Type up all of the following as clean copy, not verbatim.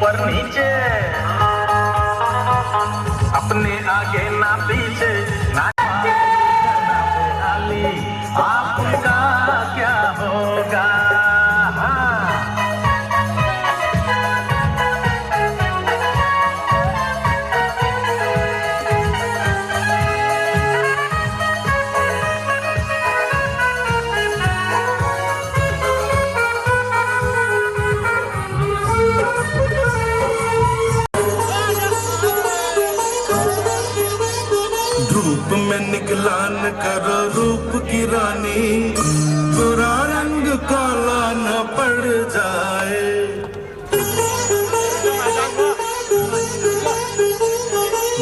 ऊपर नीचे, अपने आगे ना पीछे, ना आली, आपका क्या होगा। धूप में निकला न करो रूप की रानी, गोरा रंग काला न पड़ जाए।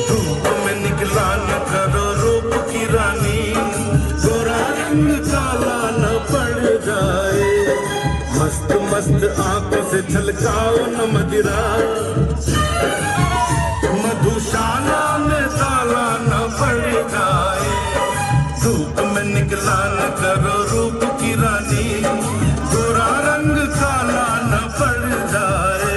धूप में निकला न करो रूप की रानी, गोरा रंग काला न पड़ जाए। मस्त मस्त आंखों से छलकाओ न मदिरा, मधुशाला में ताला न पड़ जाए। धूप में निकला न करो रूप की रानी, गोरा रंग काला न पड़ जाए।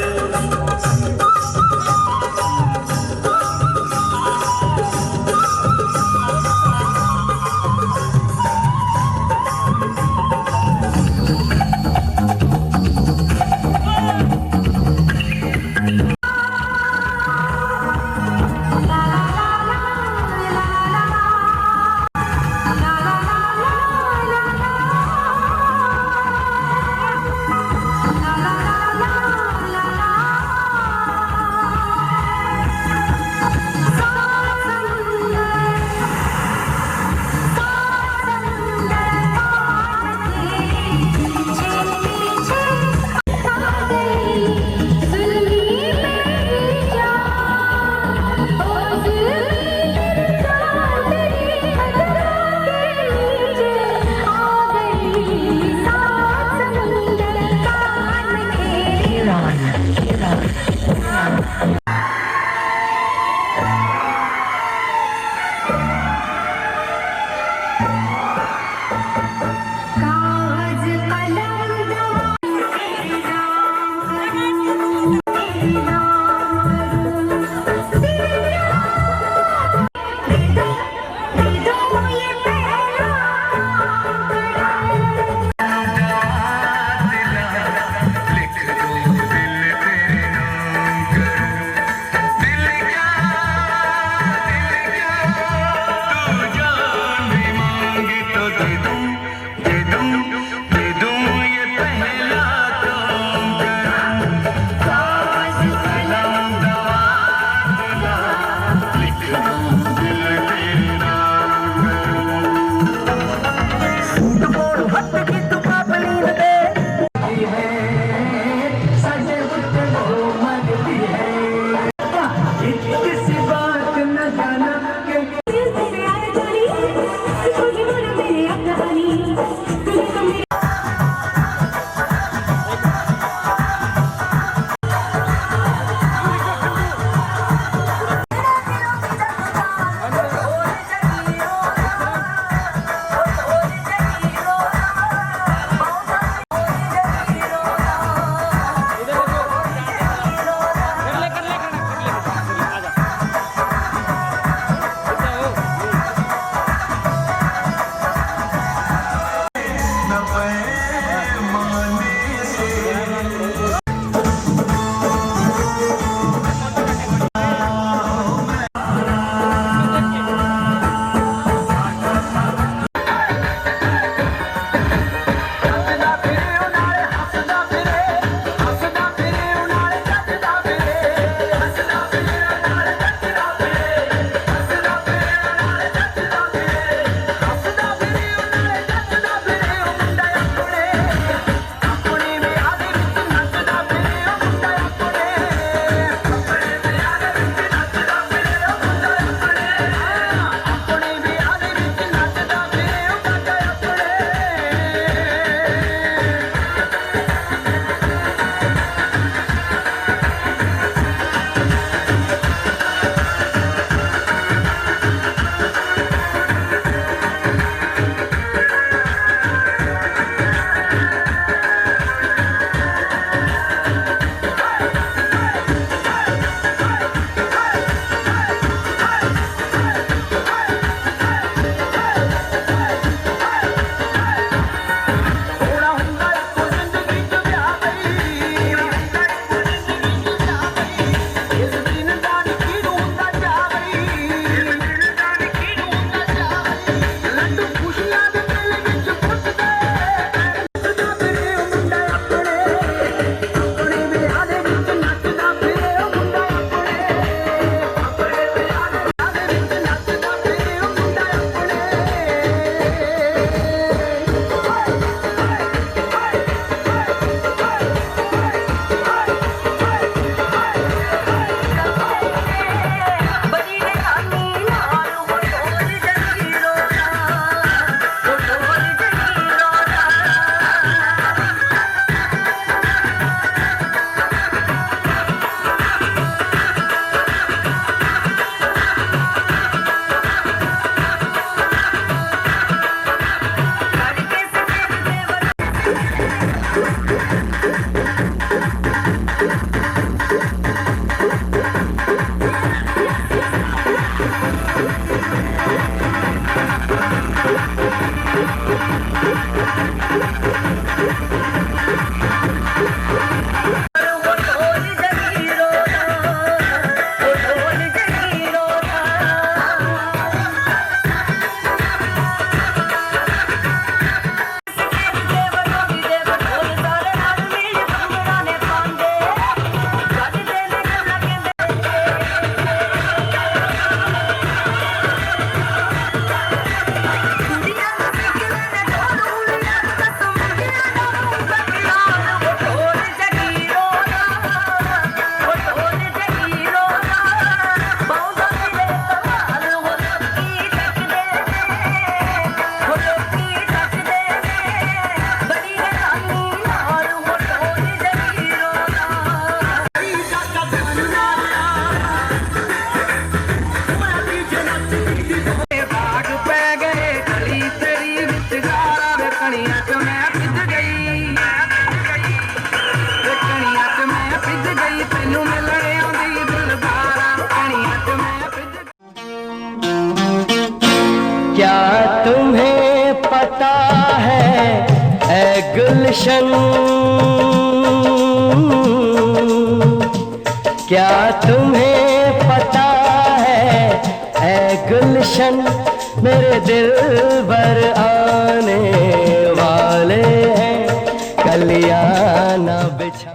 गुलशन, क्या तुम्हें पता है ऐ गुलशन, मेरे दिल भर आने वाले हैं कलियां ना बिछा।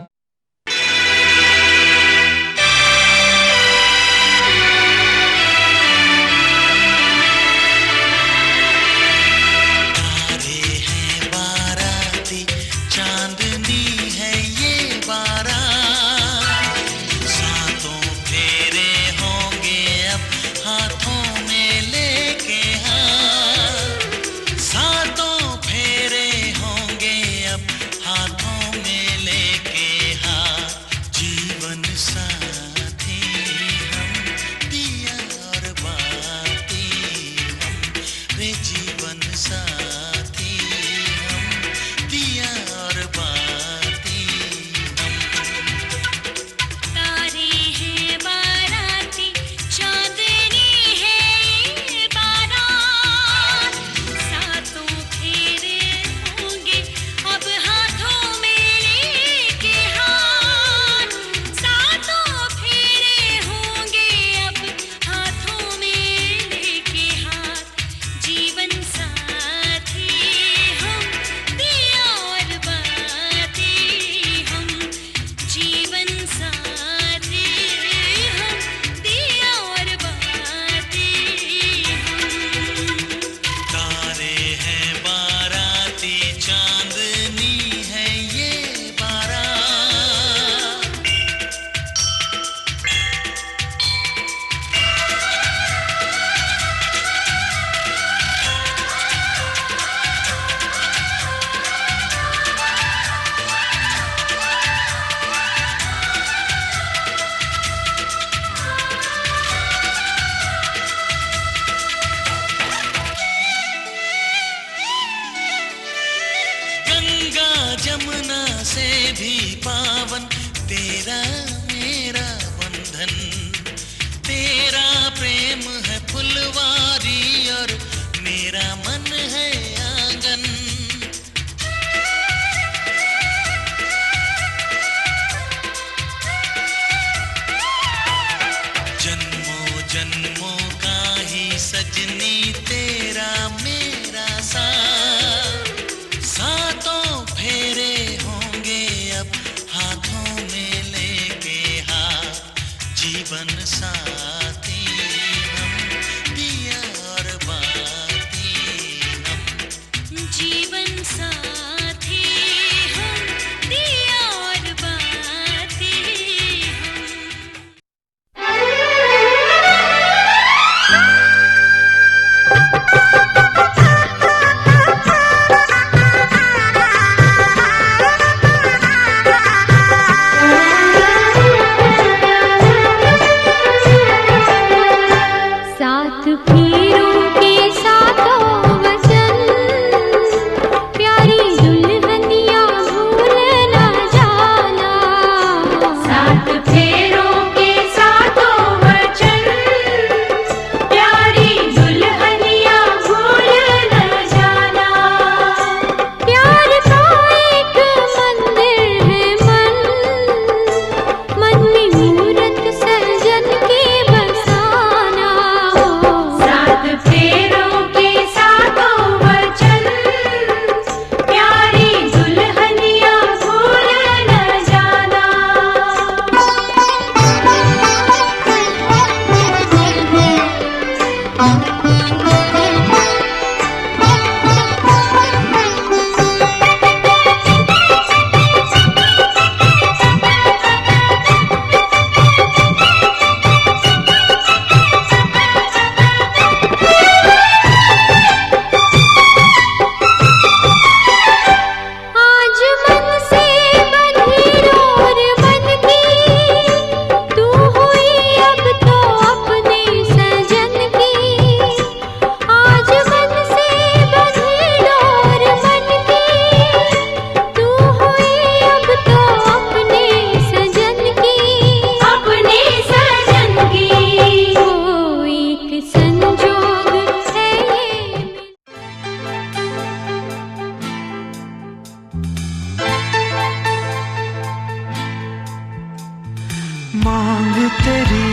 मांग तेरी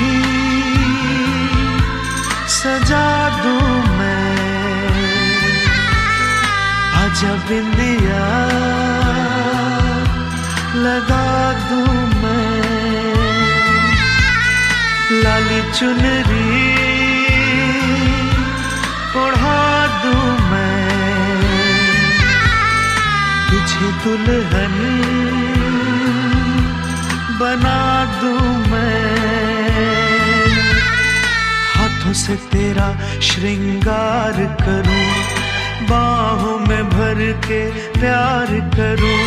सजा दूं मैं, आजा बिंदिया लगा दूं मैं, लाली चुनरी ओढ़ा दूं मैं, तुझे दुल्हन बना दूं मैं, हाथों से तेरा श्रृंगार करूं, बाहों में भर के प्यार करूं,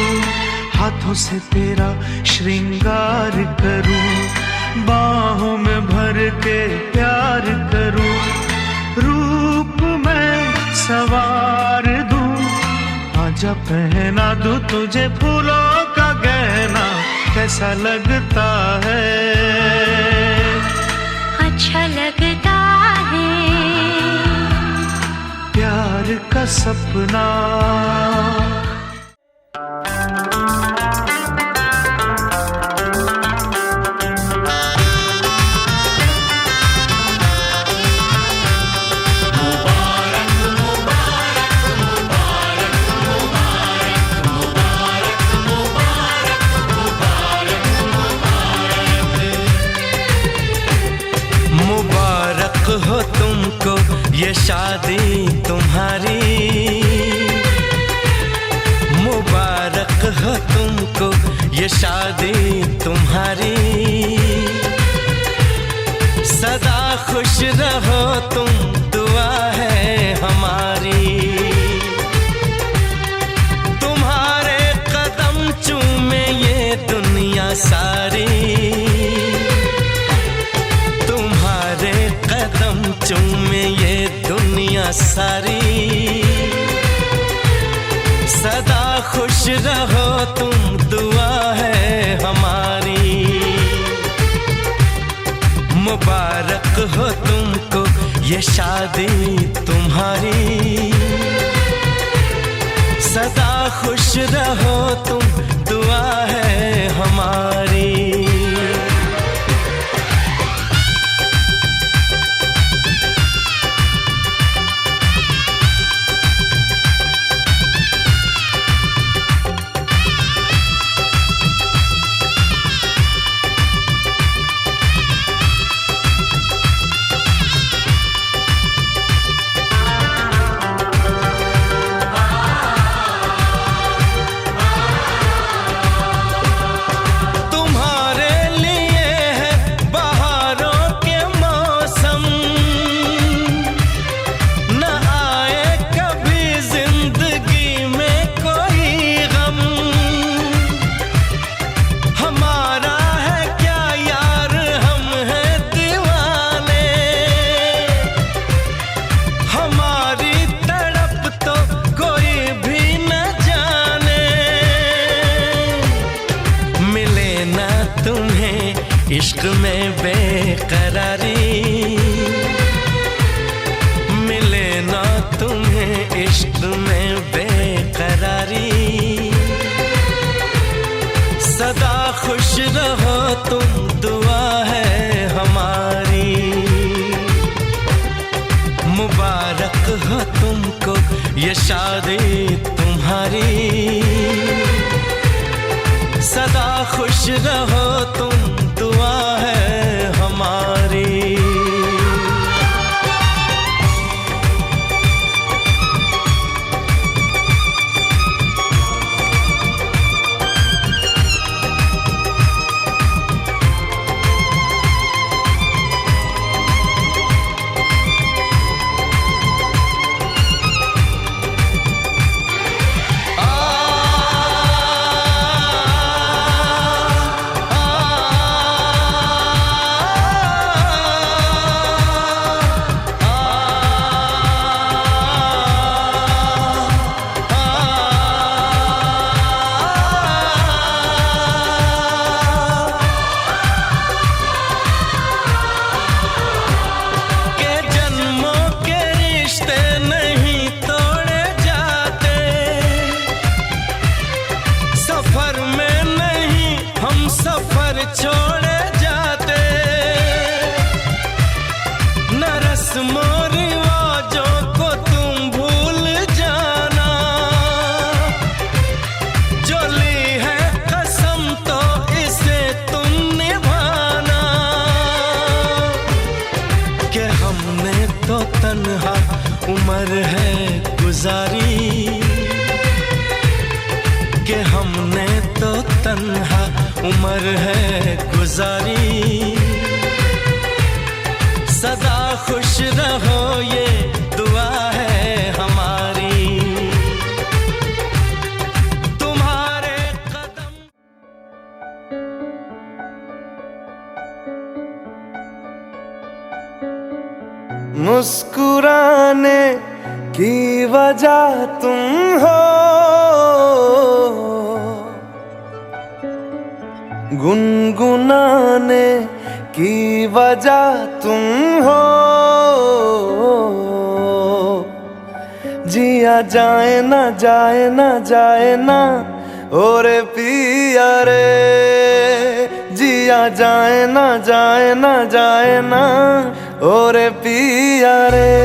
हाथों से तेरा श्रृंगार करूं, बाहों में भर के प्यार करूं, रूप में सवार दूं, आजा पहना दूं तुझे फूलों का गहना, कैसा लगता है, अच्छा लगता है, प्यार का सपना। हो तुमको ये शादी तुम्हारी, मुबारक हो तुमको ये शादी तुम्हारी, सदा खुश रहो तुम दुआ है हमारी, तुम्हारे कदम चूमे ये दुनिया सारी, चूमे ये दुनिया सारी, सदा खुश रहो तुम दुआ है हमारी, मुबारक हो तुमको ये शादी तुम्हारी, सदा खुश रहो तुम दुआ है हमारी। इश्क में बेकरारी मिले ना तुम्हें, इश्क में बेकरारी, सदा खुश रहो तुम दुआ है हमारी, मुबारक हो तुमको ये शादी तुम्हारी, सदा खुश रहो तुम दुआ है हमारी। उम्र है गुजारी कि हमने तो तन्हा उम्र है गुजारी। सदा खुश रहो ये दुआ है हमारी, तुम्हारे कदम। मुस्कुराने की वजह तुम हो, गुनगुनाने की वजह तुम हो। जिया जाए ना जाए ना जाए ना और पिया रे, जिया जाए ना जाए ना जाए ना और पिया रे।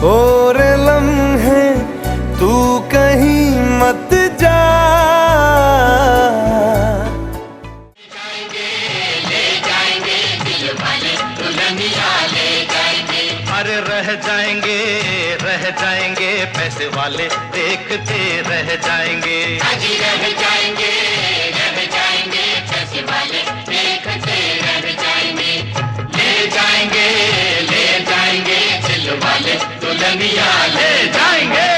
और लम्हे तू कहीं मत जा, अरे रह जाएंगे पैसे वाले देखते रह जाएंगे। अजी रह जाएंगे पैसे वाले देखते रह जाएंगे। ले जाएंगे दिल वाले दुल्हनिया ले जाएंगे।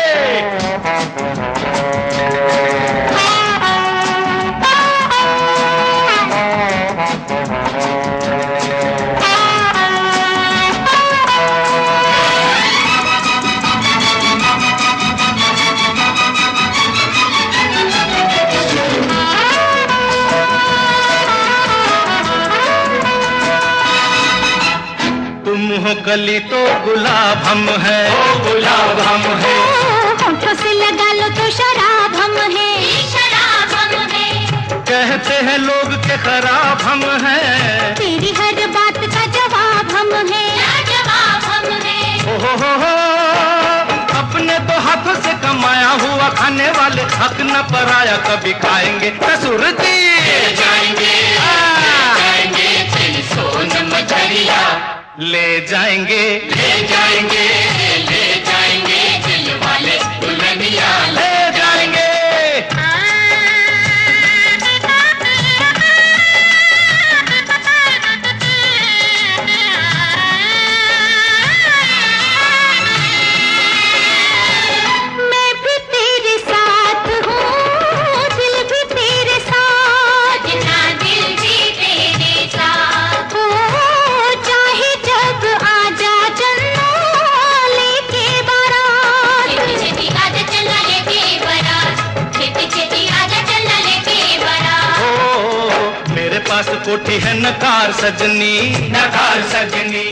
हो कली तो गुलाब हम है, गुलाब हम है। होठों से लगा लो तो शराब हम है, शराब हम है। कहते हैं लोग के खराब हम है, तेरी हर बात का जवाब हम है, जवाब हम है। हो अपने तो हाथों से कमाया हुआ खाने वाले हक न पराया कभी खाएंगे ससुरती। ले जाएंगे तेरी सोन मछलिया ले जाएंगे दिल वाले दुल्हनिया ले जाएंगे। मैं भी तेरे साथ हूँ, दिल भी तेरे साथ, ना दिल भी तेरे साथ हो। चाहे जब आजा चलना लेके बारात, छेती आजा चलना लेके बारात, छेती आजा चलना लेके बारात। मेरे पास कोठी है नकार सजनी, नकार सजनी।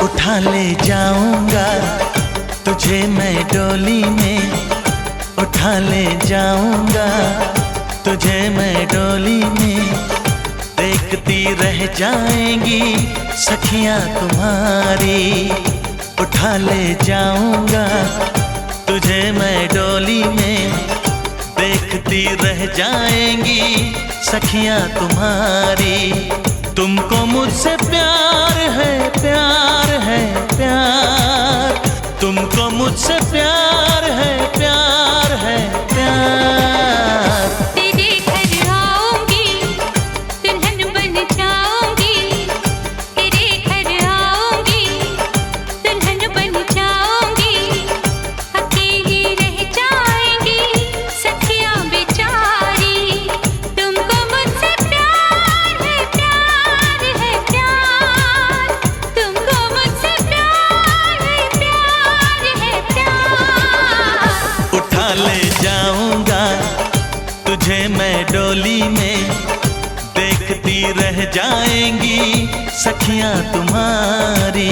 उठा ले जाऊंगा तुझे मैं डोली में, उठा ले जाऊंगा तुझे मैं डोली में। देखती रह जाएंगी सखियां तुम्हारी, उठा ले जाऊंगा तुझे मैं डोली में। देखती रह जाएंगी सखियां तुम्हारी। तुमको मुझसे प्यार है प्यार है प्यार, तुमको मुझसे प्यार है प्यार है प्यार। तेरे घर आऊंगी दुल्हन बन जाऊंगी, तेरे घर आऊंगी दुल्हन बन जाऊंगी। अकेली रह जाएंगी सखियां बेचारी, तुमको मुझसे प्यार है प्यार है प्यार, तुमको मुझसे प्यार है प्यार। उठा ले जाऊंगा तुझे मैं डोली में। देखती रह जाएंगी सखियां तुम्हारी।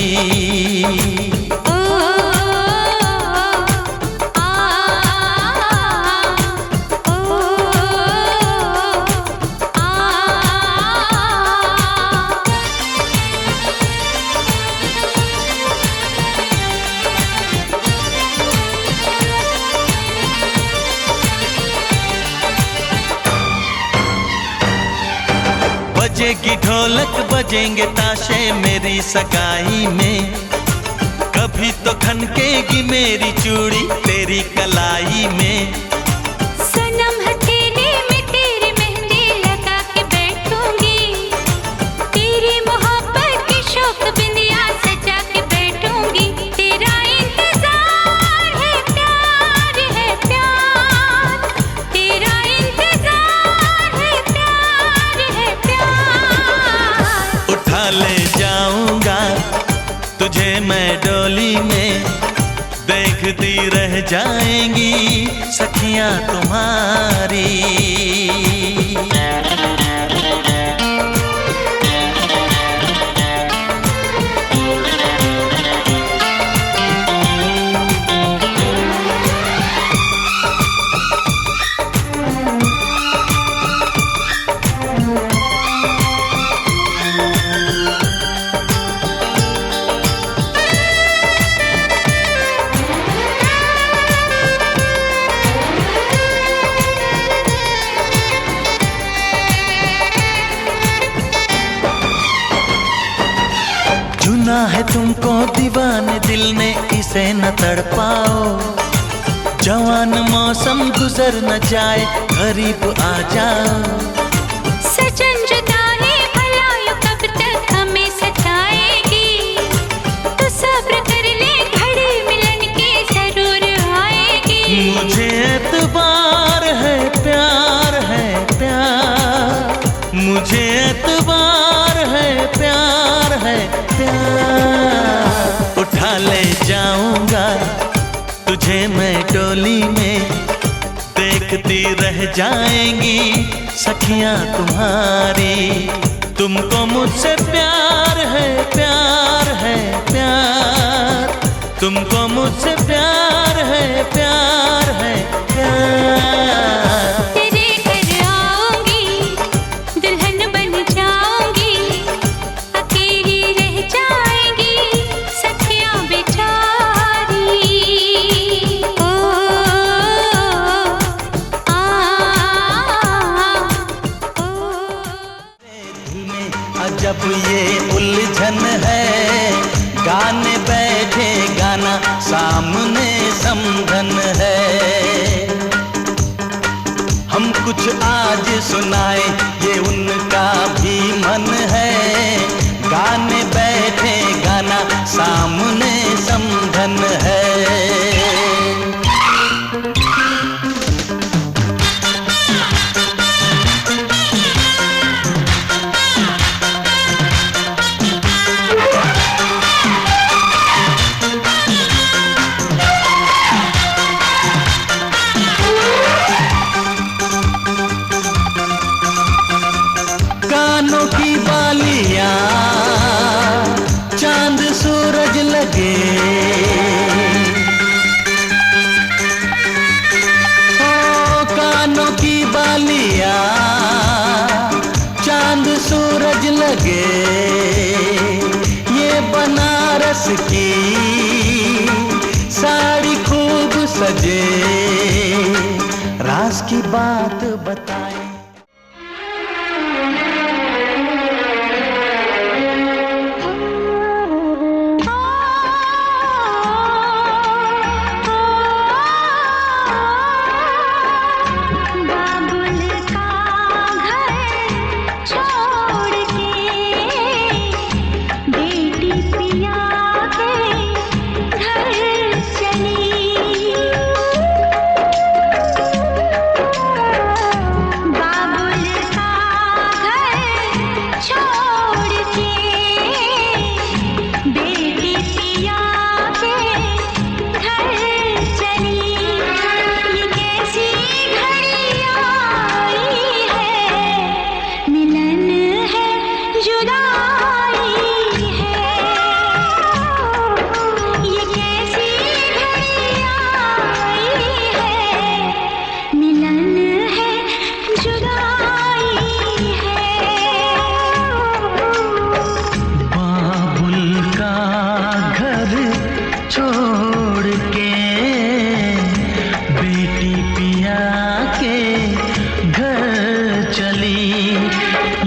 बजेगी ढोलक बजेंगे ताशे मेरी सगाई में, कभी तो खनकेगी मेरी चूड़ी तेरी कलाई में। सनम हथेली में तेरी मेहंदी लगा के बैठूंगी, तेरी मोहब्बत की शौक बिंदिया सजा के बैठूंगी। तेरा इंतजार है प्यार है प्यार, तेरा इंतजार है प्यार है प्यार। उठा ले जाऊंगा तुझे मैं डोली में, देखती रह जाएंगी सखियां तुम्हारी। चुना है तुमको दीवाने दिल ने इसे न तड़पाओ, जवान मौसम गुजर न जाए करीब आ जाओ। सजन जुदाई भला यूं कब तक हमें सताएगी, तो सब्र कर ले घड़ी मिलन की जरूर आएगी। मुझे एतबार है प्यार है प्यार, मुझे एतबार है प्यार है प्यार। उठा ले जाऊंगा तुझे मैं डोली में, देखती रह जाएंगी सखियां तुम्हारी। तुमको मुझसे प्यार है प्यार है प्यार, तुमको मुझसे प्यार है प्यार है प्यार। तेरे घर आऊंगी दुल्हन बन जाऊंगी, अकेली रह जाएंगी सखियां बेचारी। ओ अजब ये उलझन है, गाने बैठे गाना सामने समझन है। हम कुछ आज सुनाए ये उनका भी मन है, गाने बैठे गाना सामने समझन है। कानों की बालियां चांद सूरज लगे, ओ कानों की बालियां चांद सूरज लगे। ये बनारस की साड़ी खूब सजे, राज की बात बताए। बाबुल का घर छोड़ के बेटी पिया के घर चली। चली,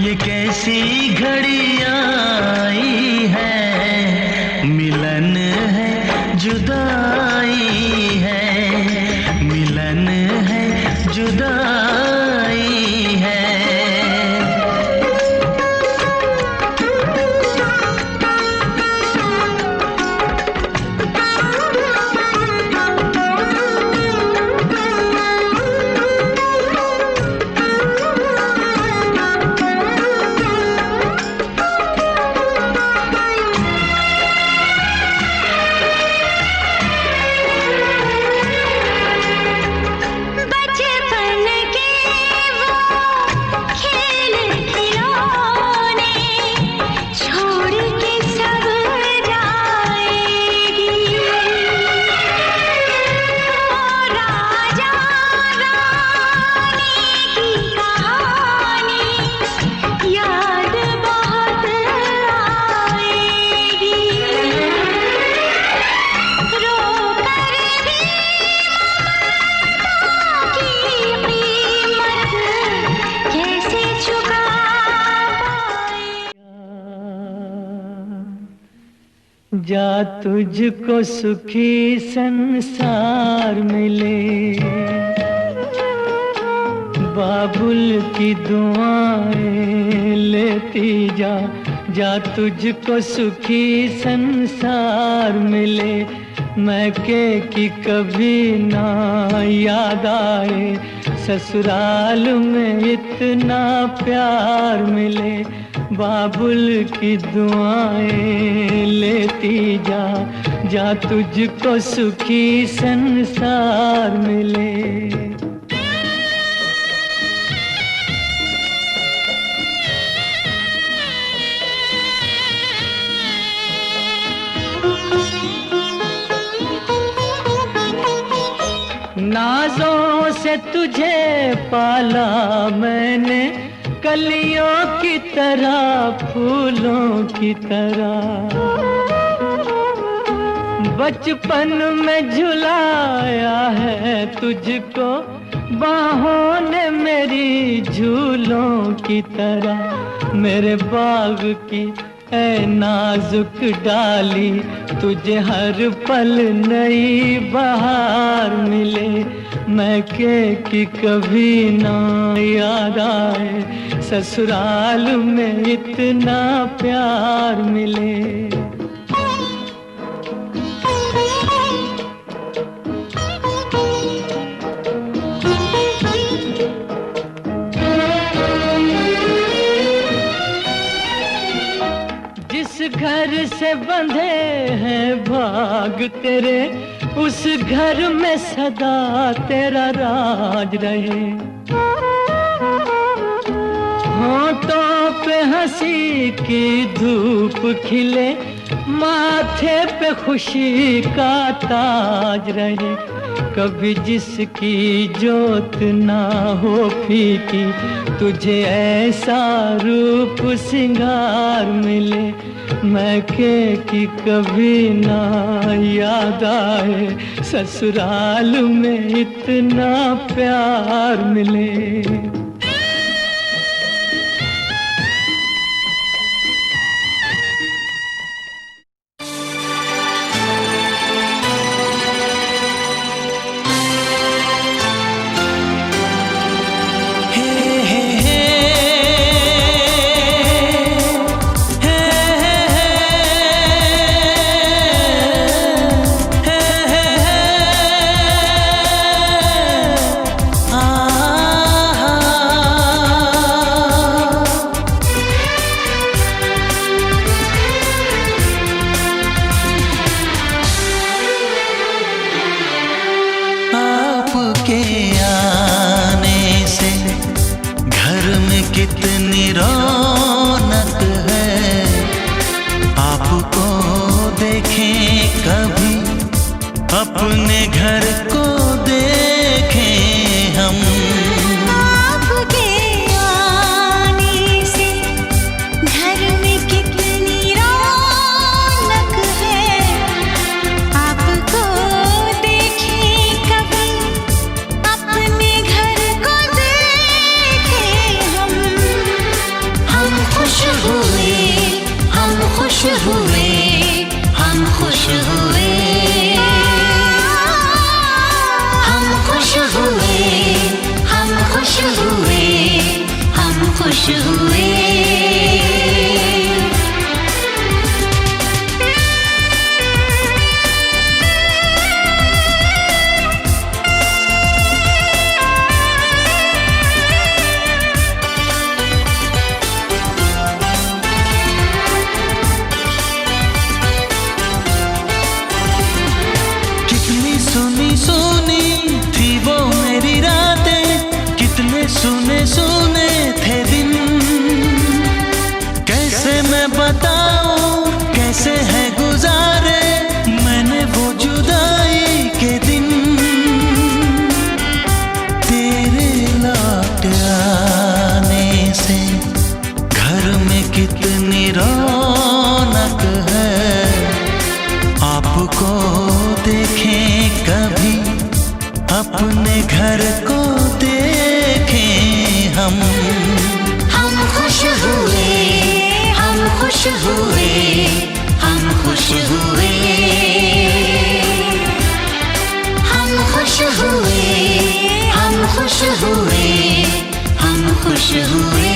ये कैसी घड़ी आई है, मिलन है जुदाई है, मिलन है जुदाई है। जा तुझको सुखी संसार मिले, बाबुल की दुआएं लेती जा, जा तुझको सुखी संसार मिले, मैके की कभी ना याद आए, ससुराल में इतना प्यार मिले, बाबुल की दुआएं लेती जा, जा तुझको सुखी संसार मिले। नाजों से तुझे पाला मैंने, कलियों की तरह फूलों की तरह, बचपन में झुलाया है तुझको बाहों ने मेरी झूलों की तरह, मेरे बाग की ऐ नाजुक डाली, तुझे हर पल नई बहार मिले, मैके की कभी ना याद आए, ससुराल में इतना प्यार मिले। घर से बंधे हैं भाग तेरे, उस घर में सदा तेरा राज रहे, होठों पे हंसी की धूप खिले, माथे पे खुशी का ताज रहे, कभी जिसकी जोत ना हो फीकी, तुझे ऐसा रूप सिंगार मिले, मैके की कभी ना याद आए, ससुराल में इतना प्यार मिले। आ खुश हुए। कितनी सुनी सुनी थी वो मेरी रातें, कितने सुने सुने थे दिन। कैसे मैं बताऊं कैसे है गुजारे मैंने वो जुदाई के दिन। तेरे लौट आने से घर में कितनी रौनक है, आपको देखें कभी अपने घर को देखें हम खुश हुए, हम खुश हुए, हम खुश हुए, हम खुश हुए, हम खुश हुए, हम खुश हुए।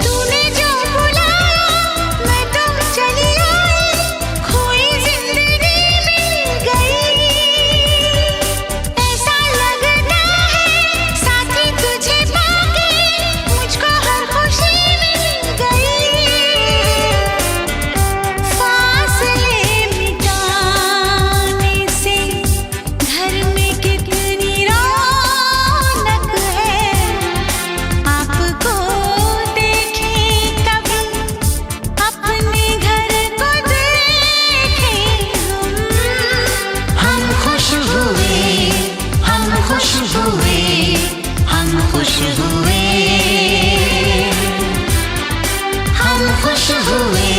तूने जो बुलाया मैं तो चली आई, खोई जिंदगी मिल गई। ऐसा लगता है साथी तुझे पाके मुझको हर खुशी मिल गई। फासले मिटाने से घर में कितनी रौनक है, आपको देखें कभी अपने घर को देखें हम खुश हुए, हम खुश हुए, हम खुश हुए, हम खुश हुए,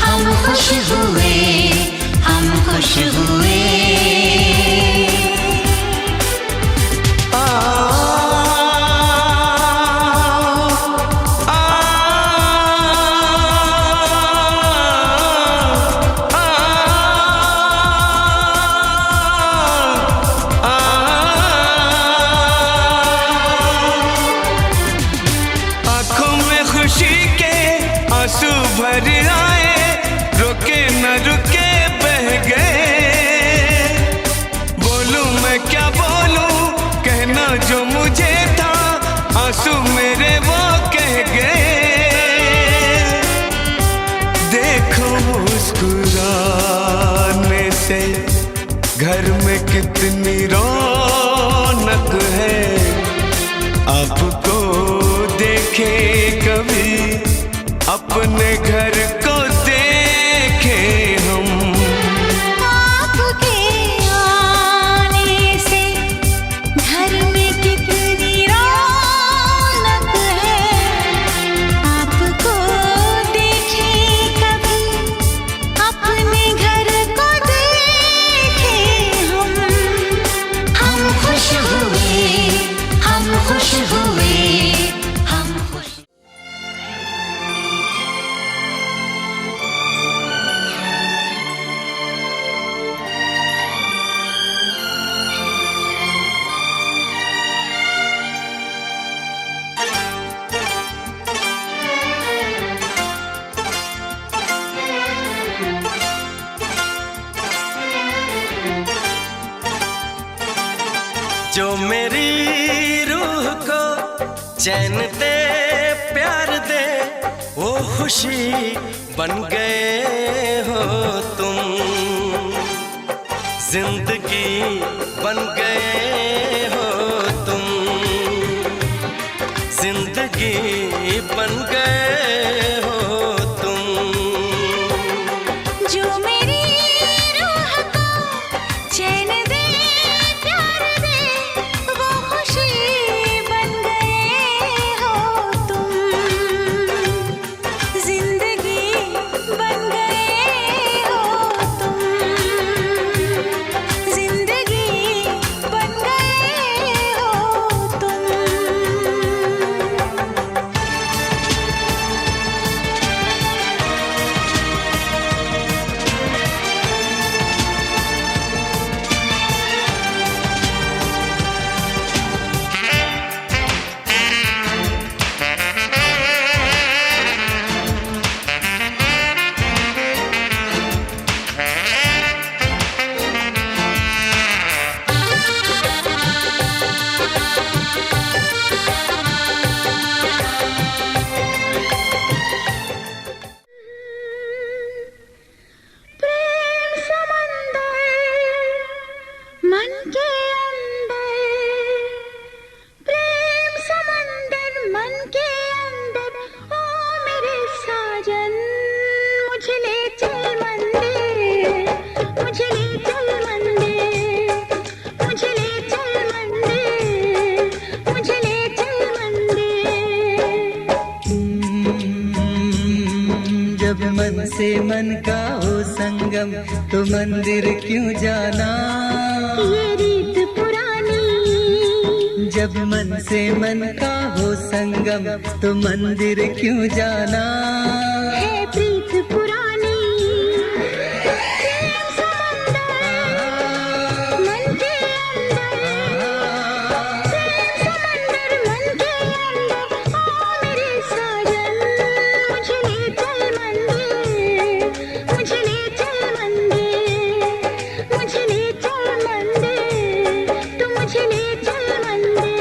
हम खुश हुए, हम खुश हुए। आंखों में खुशी के आंसू भर आए, रुके न रुके बह गए। बोलूं मैं क्या बोलूं, कहना जो मुझे था आंसू मेरे वो कह गए। देखो मुस्कुराने से घर में कितनी रौनक है, आपको देखे कभी अपने घर को देखे हम आपके आने से घर में कितनी रौनक है, आपको देखे कभी अपने घर को देखे हम खुश हुए, हम खुश हुए, हम खुश। जो मेरी रूह को चैन दे प्यार दे वो खुशी बन गए हो तुम, जिंदगी बन गए हो तुम, जिंदगी बन गए हो तुम। जो मेरी रूह को चैन दे प्यार दे वो खुशी बन गए हो तुम, चल मंदिर, मुझे ले चल मंदिर, मुझे ले चल मंदिर। जब मन से मन का हो संगम तो मंदिर क्यों जाना, ये रीत पुरानी। जब मन से मन का हो संगम तो मंदिर क्यों जाना, है प्रीत पुरानी। प्रेम समंदर मन के अंदर, प्रेम समंदर मन के अंदर, ओ मेरे साजन मुझे ले चल मंदिर, मुझे ले चल मंदिर, मुझे ले चल मंदिर, तू मुझे ले चल मंदिर।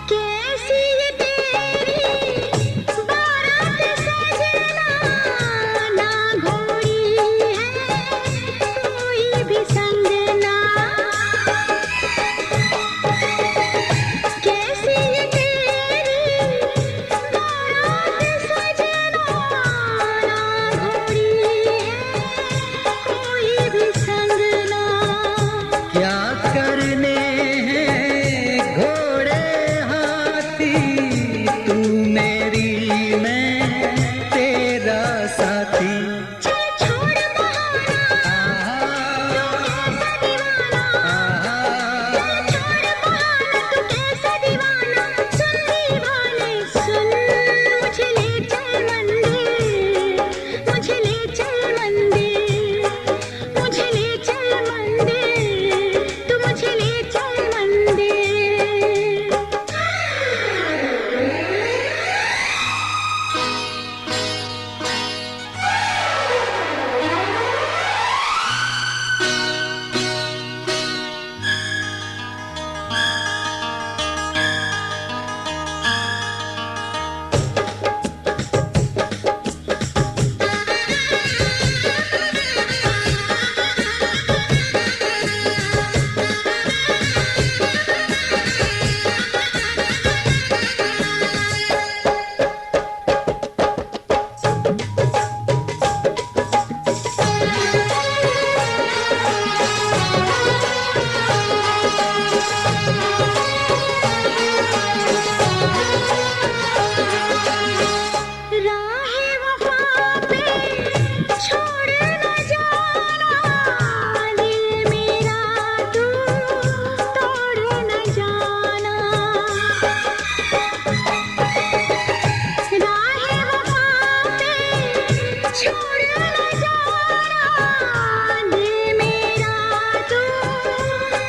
कैसी ये तेरी बारात सजना, ना घोड़ी है कोई भी संग ना। कैसी ये तेरी बारात सजना, ना घोड़ी है कोई भी संग ना। क्या करने हैं घोड़े हाथी, तू मेरी मैं तेरा साथी। चल छोड़ बहाना, तू कैसा दीवाना, चल छोड़ बहाना, तू कैसा दीवाना। सुन दीवाने सुन, मुझे ले चल मंदिर, मुझे ले चल मंदिर, मुझे ले चल मंदिर, तू मुझे ले चल मंदिर। राहे वफा पे छोड़ न जाना, दिल मेरा तू तोड़ न जाना। राहे वफा पे छोड़ न जाना, दिल मेरा तू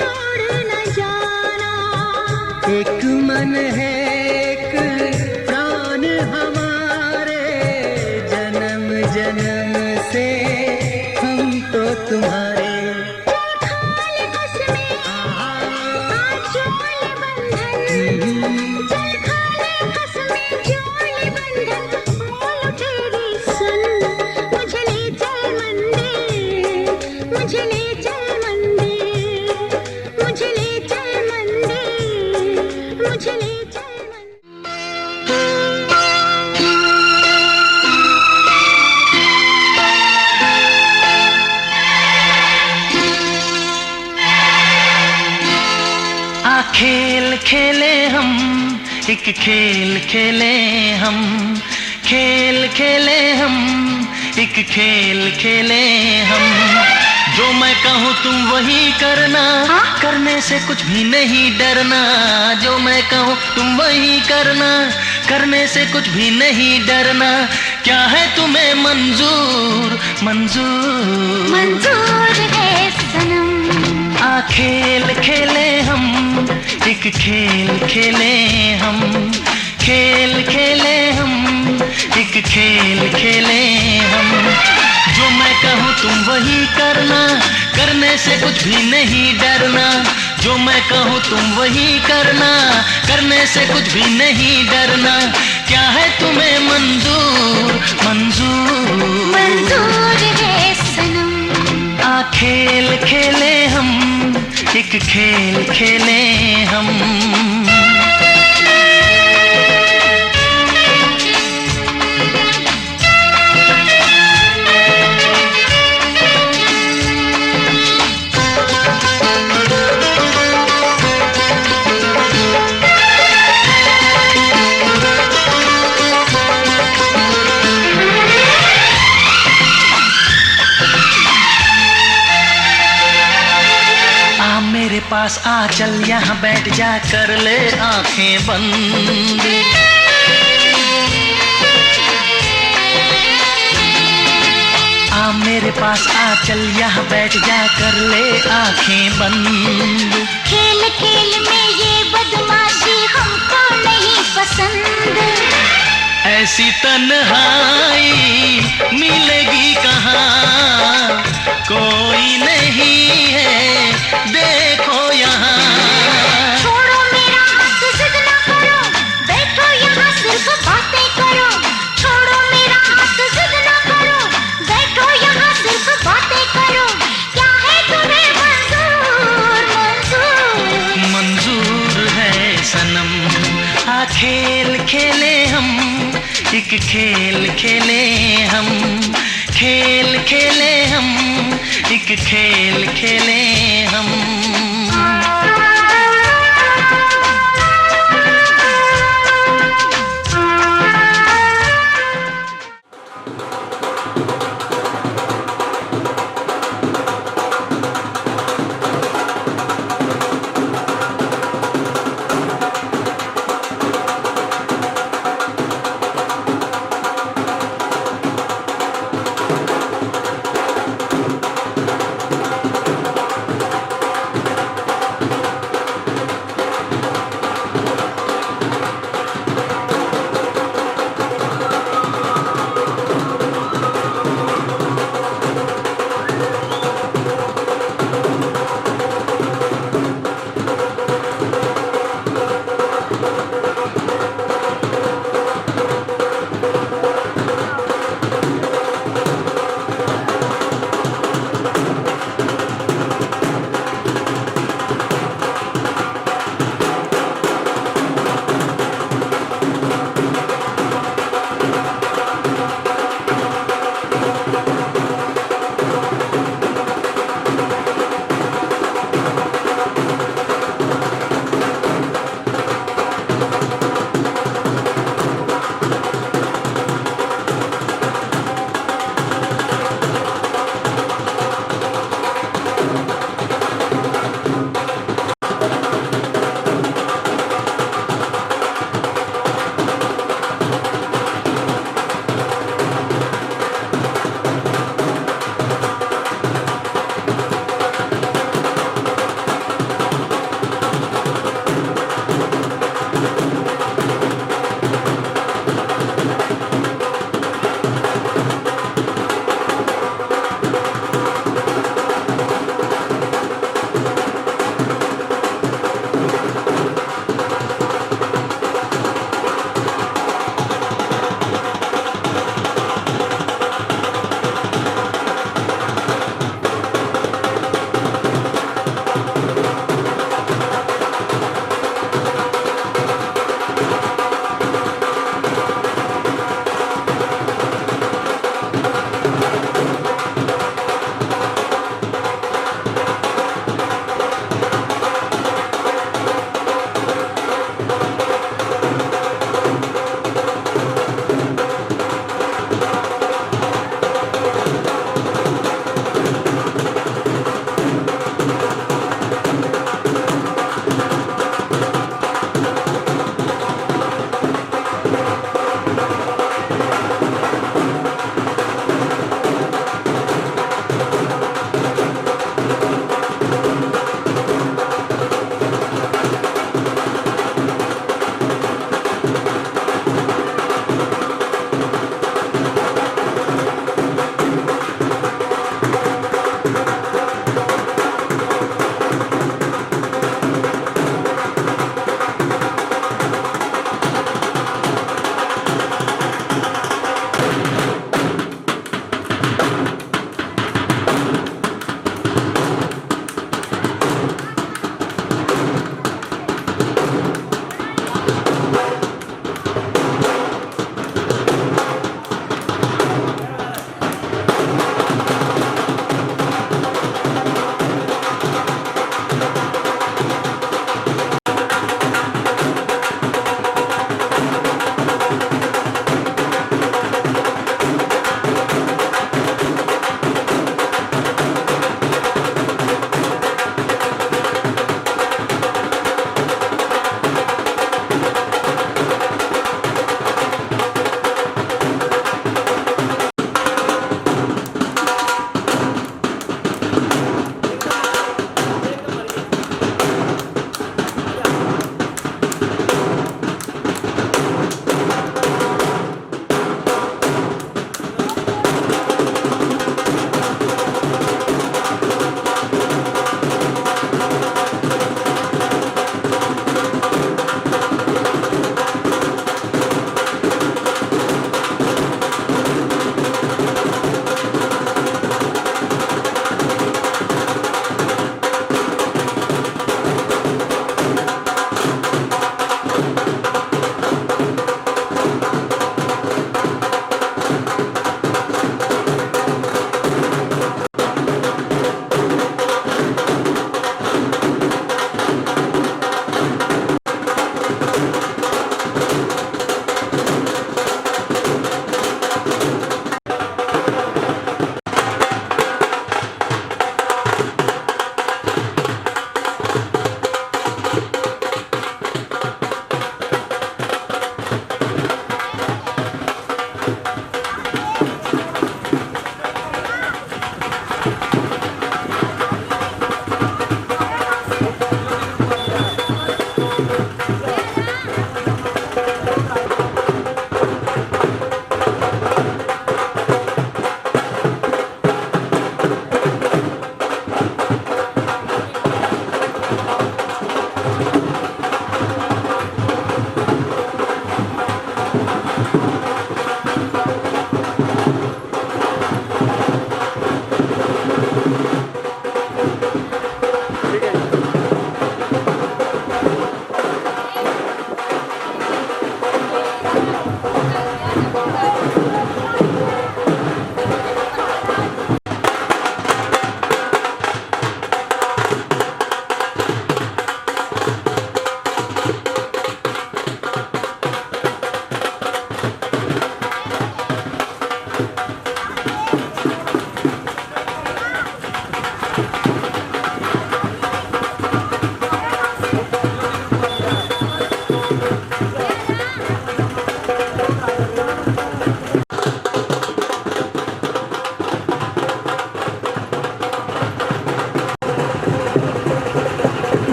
तोड़ न जाना। एक मन है एक प्राण हमारे, जन्म जन्म से हम तो तुम्हारे। चल खाल कसमें आज जोड़ बंधन, चल खाल कसमें जोड़ बंधन। बोल तेरी सुन, मुझे ले चल मंदिर, मुझे ले चल मंदिर, मुझे ले चल मंदिर, मुझे ले चल आ खेल खेले हम, एक खेल खेले हम, खेल खेले हम, एक खेल खेले हम। जो मैं कहूँ तुम वही करना, करने से कुछ भी नहीं डरना। जो मैं कहूँ तुम वही करना, करने से कुछ भी नहीं डरना। क्या है तुम्हें मंजूर, मंजूर मंजूर है सनम। आ खेल खेले हम, एक खेल खेले हम, खेल खेले हम, एक खेल खेले हम। जो मैं कहूँ तुम वही करना, करने से कुछ भी नहीं डरना। जो मैं कहूँ तुम वही करना, करने से कुछ भी नहीं डरना। क्या है तुम्हें मंजूर, मंजूर मंजूर है सनम। आ खेल खेले हम, एक खेल खेले हम। मेरे पास आ चल यहाँ बैठ जा, कर ले आंखें बंद। आ मेरे पास आ चल यहाँ बैठ जा, कर ले आंखें बंद। खेल खेल में ये बदमाशी हमको नहीं पसंद। ऐसी तन्हाई मिलेगी कहाँ, कोई नहीं है देखो यहाँ। छोड़ो मेरा हाथ, जिद ना करो, बैठो यहाँ सिर्फ बातें करो। छोड़ो मेरा हाथ, जिद ना करो, बैठो यहाँ सिर्फ बातें करो। क्या है तुम्हें मंजूर, मंजूर मंजूर है सनम। आ खेल खेले हम, एक खेल खेले हम। खेल खेले हम, एक खेल खेले हम।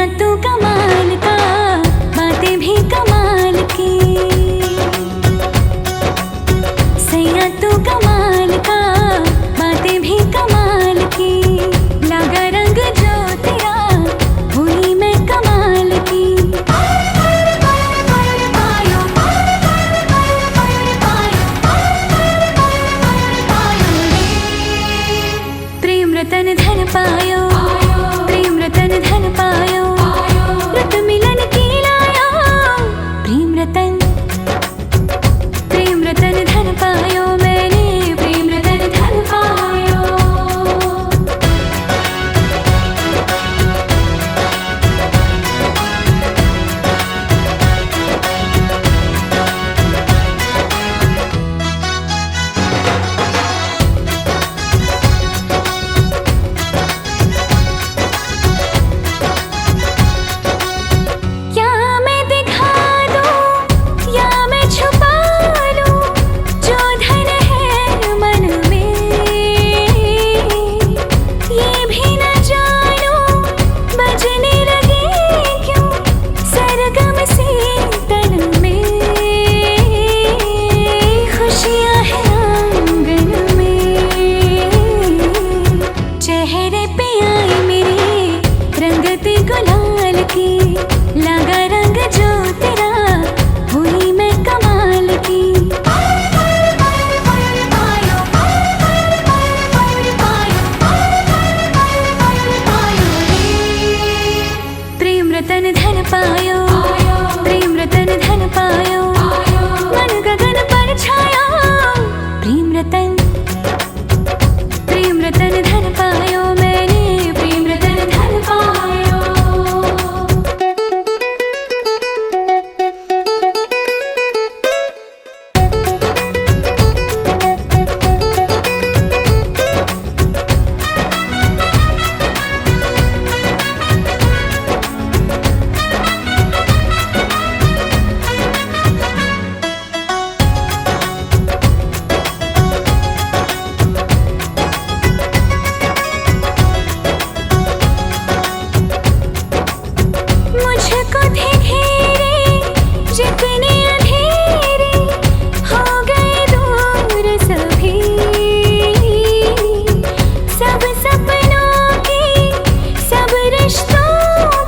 सैया तू कमाल का, बातें भी कमाल की। सैया तू कमाल का, बातें भी कमाल की। लगा रंग जो तेरा, हुई मैं कमाल की। प्रेम रतन धन पायो, प्रेम रतन धन पायो, रत मिलन की लायो। प्रेम रतन धन पायो, मैंने प्रेम रतन धन पायो। क्या मैं दिखा दूं या मैं छुपा लूं, जो धन है मन में। ये भी न जानूं बजने लगे क्यों सरगम से तन में। खुशियां हैं आंगन में, चेहरे पे आई मेरे रंगत गुलाल की। लगा रंग जो तेरा, हुई मैं कमाल की। प्रेम रतन धन पायो, प्रेम रतन धन पायो, मन गगन पर छाया। प्रेम रतन धन पायो, मैंने प्रेम रतन धन पायो। मुझको थे घेरे जितने अंधेरे, हो गए दूर सभी। सब सपनों की, सब रिश्तों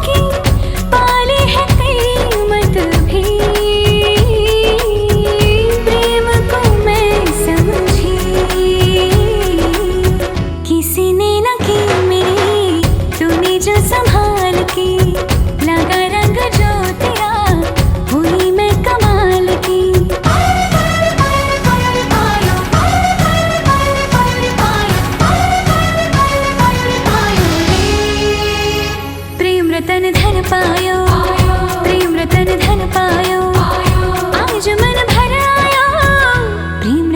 की, पाली है कीमत भी। प्रेम को मैं समझी, किसी ने न की मेरी, तूने जो संभाल की। लगा रंग जो तेरा, हुई मैं कमाल की। प्रेम रतन धन पायो, प्रेम रतन धन पायो, आज मन भर आया। प्रेम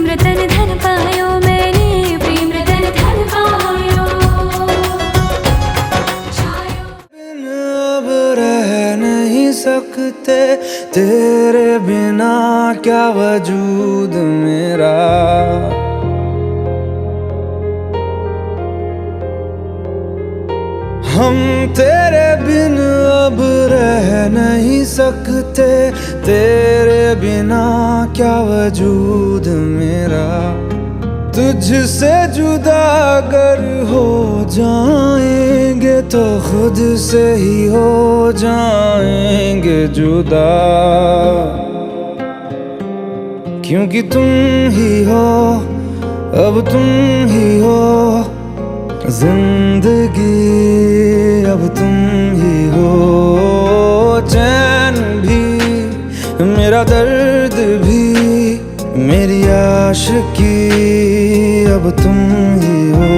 रतन धन पायो, मैंने प्रेम रतन धन पायो। बिन अब रह नहीं सकते, तेरे बिना क्या वजूद मेरा। हम तेरे बिन अब रह नहीं सकते, तेरे बिना क्या वजूद मेरा। तुझसे जुदा अगर हो जाएंगे तो खुद से ही हो जाएंगे जुदा। क्योंकि तुम ही हो, अब तुम ही हो जिंदगी, अब तुम ही हो। चैन भी, मेरा दर्द भी, मेरी आशिकी, अब तुम ही हो।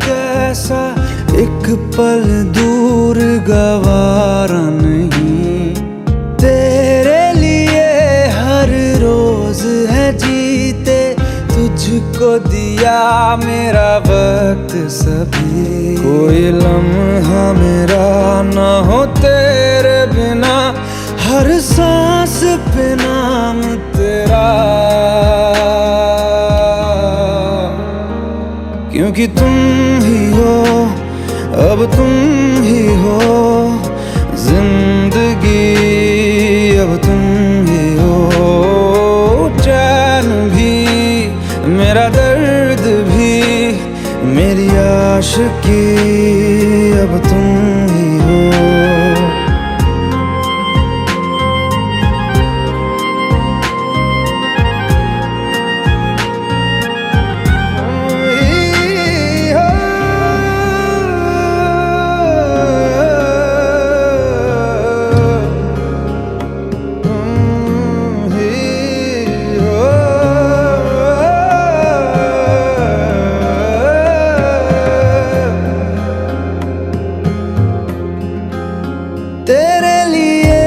कैसा एक पल दूर गवारा नहीं तेरे को दिया मेरा वक्त सभी, कोई लम्हा मेरा ना हो तेरे बिना, हर सांस पे नाम तेरा, क्योंकि तुम ही हो, अब तुम ही हो जिंदगी, अब तुम ही हो चैन भी, मेरा दर्द भी, मेरी आशिकी, अब तुम ही हो। तेरे लिए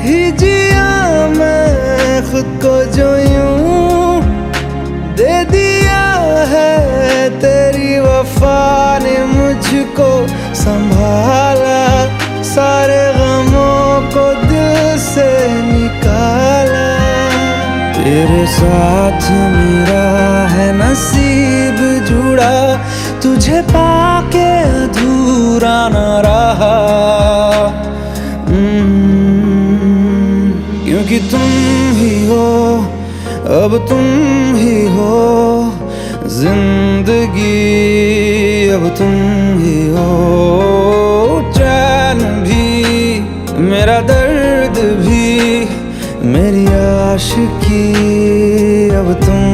ही जिया मैं खुद को जो यूं दे दिया है, तेरी वफा ने मुझको संभाला, सारे गमों को दिल से निकाला, तेरे साथ मेरा है नसीब जुड़ा, तुझे पाके अधूरा न रहा, क्योंकि तुम ही हो, अब तुम ही हो जिंदगी, अब तुम ही हो चैन भी, मेरा दर्द भी, मेरी आशिकी, अब तुम